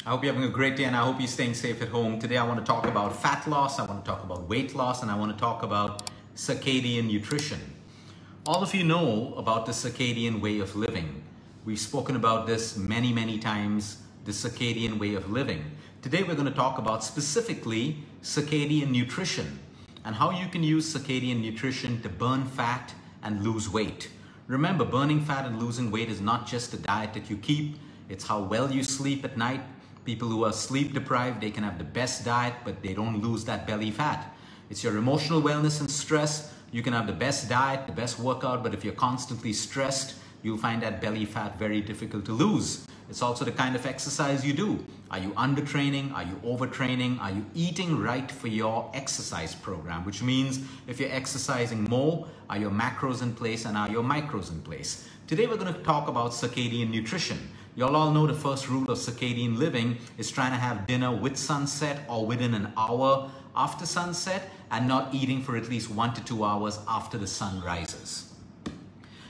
I hope you're having a great day and I hope you're staying safe at home. Today I want to talk about fat loss, I want to talk about weight loss, and I want to talk about circadian nutrition. All of you know about the circadian way of living. We've spoken about this many times, the circadian way of living. Today we're going to talk about specifically circadian nutrition and how you can use circadian nutrition to burn fat and lose weight. Remember, burning fat and losing weight is not just a diet that you keep, it's how well you sleep at night. People who are sleep deprived, they can have the best diet, but they don't lose that belly fat. It's your emotional wellness and stress. You can have the best diet, the best workout, but if you're constantly stressed, you'll find that belly fat very difficult to lose. It's also the kind of exercise you do. Are you undertraining? Are you overtraining? Are you eating right for your exercise program? Which means if you're exercising more, are your macros in place and are your micros in place? Today we're going to talk about circadian nutrition. Y'all all know the first rule of circadian living is trying to have dinner with sunset or within an hour after sunset and not eating for at least 1 to 2 hours after the sun rises.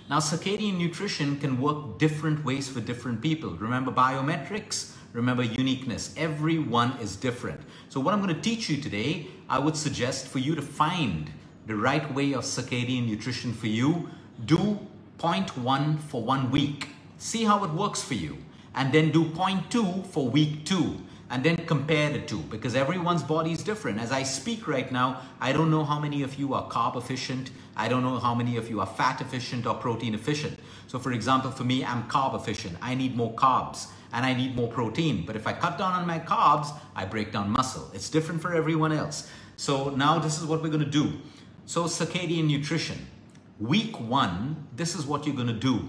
Now, circadian nutrition can work different ways for different people. Remember biometrics, remember uniqueness. Everyone is different. So what I'm going to teach you today, I would suggest for you to find the right way of circadian nutrition for you. Do point 1 for 1 week. See how it works for you. And then do point 2 for week 2. And then compare the two, because everyone's body is different. As I speak right now, I don't know how many of you are carb efficient. I don't know how many of you are fat efficient or protein efficient. So for example, for me, I'm carb efficient. I need more carbs and I need more protein. But if I cut down on my carbs, I break down muscle. It's different for everyone else. So now this is what we're going to do. So circadian nutrition. Week 1, this is what you're going to do.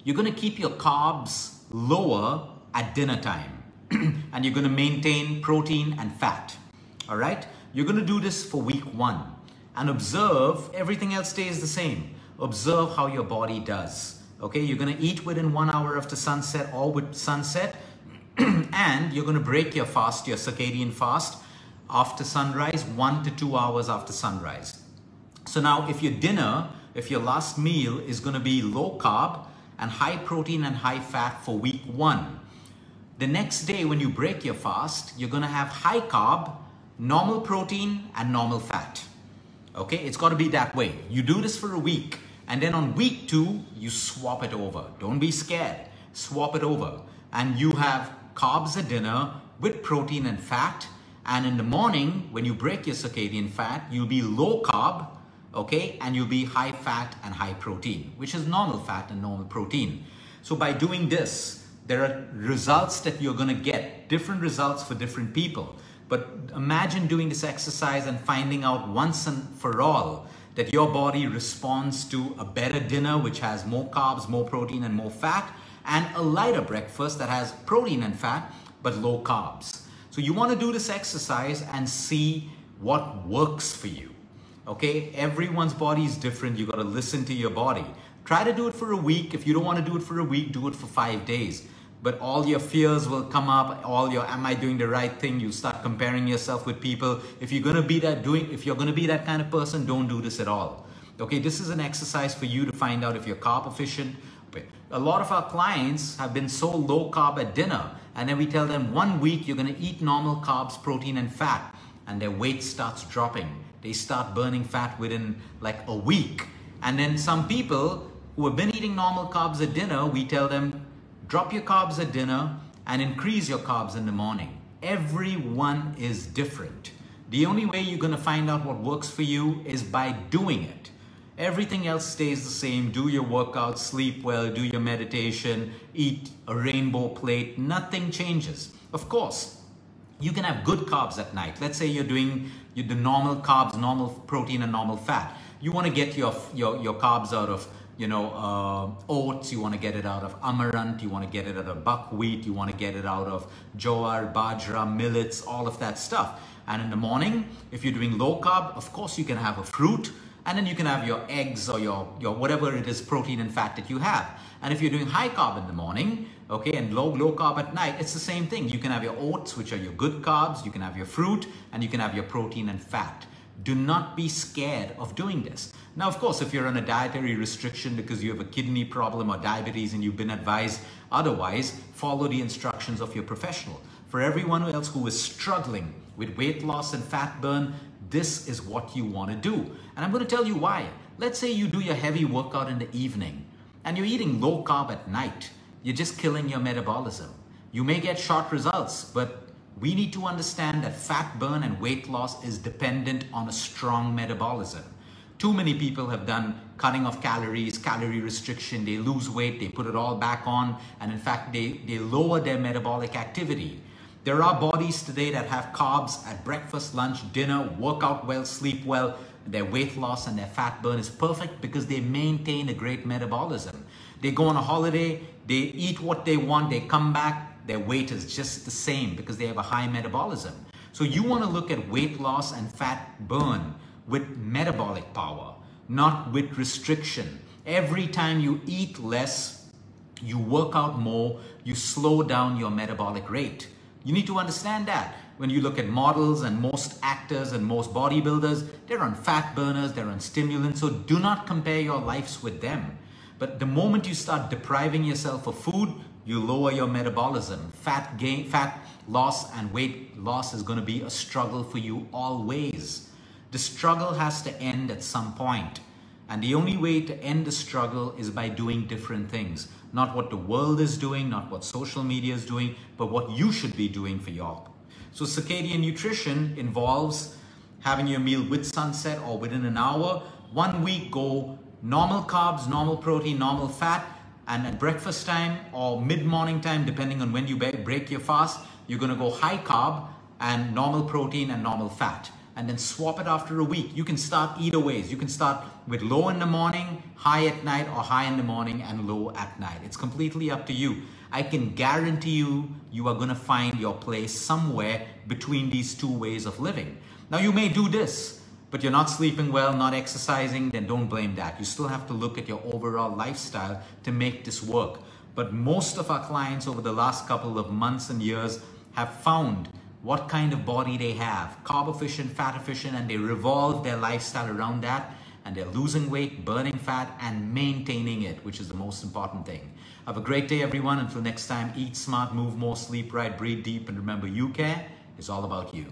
You're going to keep your carbs lower at dinner time. And you're going to maintain protein and fat. All right? You're going to do this for week 1 and observe everything else stays the same. Observe how your body does. Okay? You're going to eat within 1 hour after sunset or with sunset, and you're going to break your fast, your circadian fast, after sunrise, 1 to 2 hours after sunrise. So now if your dinner, if your last meal is going to be low carb and high protein and high fat for week 1, the next day when you break your fast, you're going to have high carb, normal protein, and normal fat. Okay, it's got to be that way. You do this for a week, and then on week 2, you swap it over. Don't be scared. Swap it over. And you have carbs at dinner with protein and fat, and in the morning, when you break your circadian fat, you'll be low carb, okay, and you'll be high fat and high protein, which is normal fat and normal protein. So by doing this, there are results that you're going to get, different results for different people. But imagine doing this exercise and finding out once and for all that your body responds to a better dinner, which has more carbs, more protein, and more fat, and a lighter breakfast that has protein and fat, but low carbs. So you want to do this exercise and see what works for you. Okay, everyone's body is different. You got to listen to your body. Try to do it for a week. If you don't want to do it for a week, do it for 5 days. But all your fears will come up, all your, am I doing the right thing? You start comparing yourself with people. If you're going to be that kind of person, don't do this at all. Okay, this is an exercise for you to find out if you're carb efficient. A lot of our clients have been so low carb at dinner, and then we tell them 1 week you're going to eat normal carbs, protein, and fat, and their weight starts dropping. They start burning fat within like a week. And then some people who have been eating normal carbs at dinner, we tell them, drop your carbs at dinner and increase your carbs in the morning. Everyone is different. The only way you're going to find out what works for you is by doing it. Everything else stays the same. Do your workout, sleep well, do your meditation, eat a rainbow plate. Nothing changes. Of course, you can have good carbs at night. Let's say you're doing the normal carbs, normal protein, and normal fat. You want to get your carbs out of oats, you want to get it out of amaranth, you want to get it out of buckwheat, you want to get it out of jowar, bajra, millets, all of that stuff. And in the morning, if you're doing low carb, of course you can have a fruit, and then you can have your eggs or your whatever it is, protein and fat that you have. And if you're doing high carb in the morning, okay, and low carb at night, it's the same thing. You can have your oats, which are your good carbs, you can have your fruit, and you can have your protein and fat. Do not be scared of doing this. Now, of course, if you're on a dietary restriction because you have a kidney problem or diabetes and you've been advised otherwise, follow the instructions of your professional. For everyone else who is struggling with weight loss and fat burn, this is what you want to do. And I'm going to tell you why. Let's say you do your heavy workout in the evening and you're eating low carb at night. You're just killing your metabolism. You may get short results, but we need to understand that fat burn and weight loss is dependent on a strong metabolism. Too many people have done cutting of calories, calorie restriction, they lose weight, they put it all back on, and in fact, they lower their metabolic activity. There are bodies today that have carbs at breakfast, lunch, dinner, work out well, sleep well, their weight loss and their fat burn is perfect because they maintain a great metabolism. They go on a holiday, they eat what they want, they come back, their weight is just the same because they have a high metabolism. So you want to look at weight loss and fat burn with metabolic power, not with restriction. Every time you eat less, you work out more, you slow down your metabolic rate. You need to understand that. When you look at models and most actors and most bodybuilders, they're on fat burners, they're on stimulants, so do not compare your lives with them. But the moment you start depriving yourself of food, you lower your metabolism. Fat loss and weight loss is going to be a struggle for you always. The struggle has to end at some point. And the only way to end the struggle is by doing different things. Not what the world is doing, not what social media is doing, but what you should be doing for your. So circadian nutrition involves having your meal with sunset or within an hour. 1 week go normal carbs, normal protein, normal fat, and at breakfast time or mid-morning time, depending on when you break your fast, you're going to go high carb and normal protein and normal fat. And then swap it after a week. You can start either ways. You can start with low in the morning, high at night, or high in the morning and low at night. It's completely up to you. I can guarantee you, you are going to find your place somewhere between these two ways of living. Now you may do this, but you're not sleeping well, not exercising, then don't blame that. You still have to look at your overall lifestyle to make this work. But most of our clients over the last couple of months and years have found what kind of body they have, carb efficient, fat efficient, and they revolve their lifestyle around that, and they're losing weight, burning fat, and maintaining it, which is the most important thing. Have a great day, everyone. Until next time, eat smart, move more, sleep right, breathe deep, and remember, you care is all about you.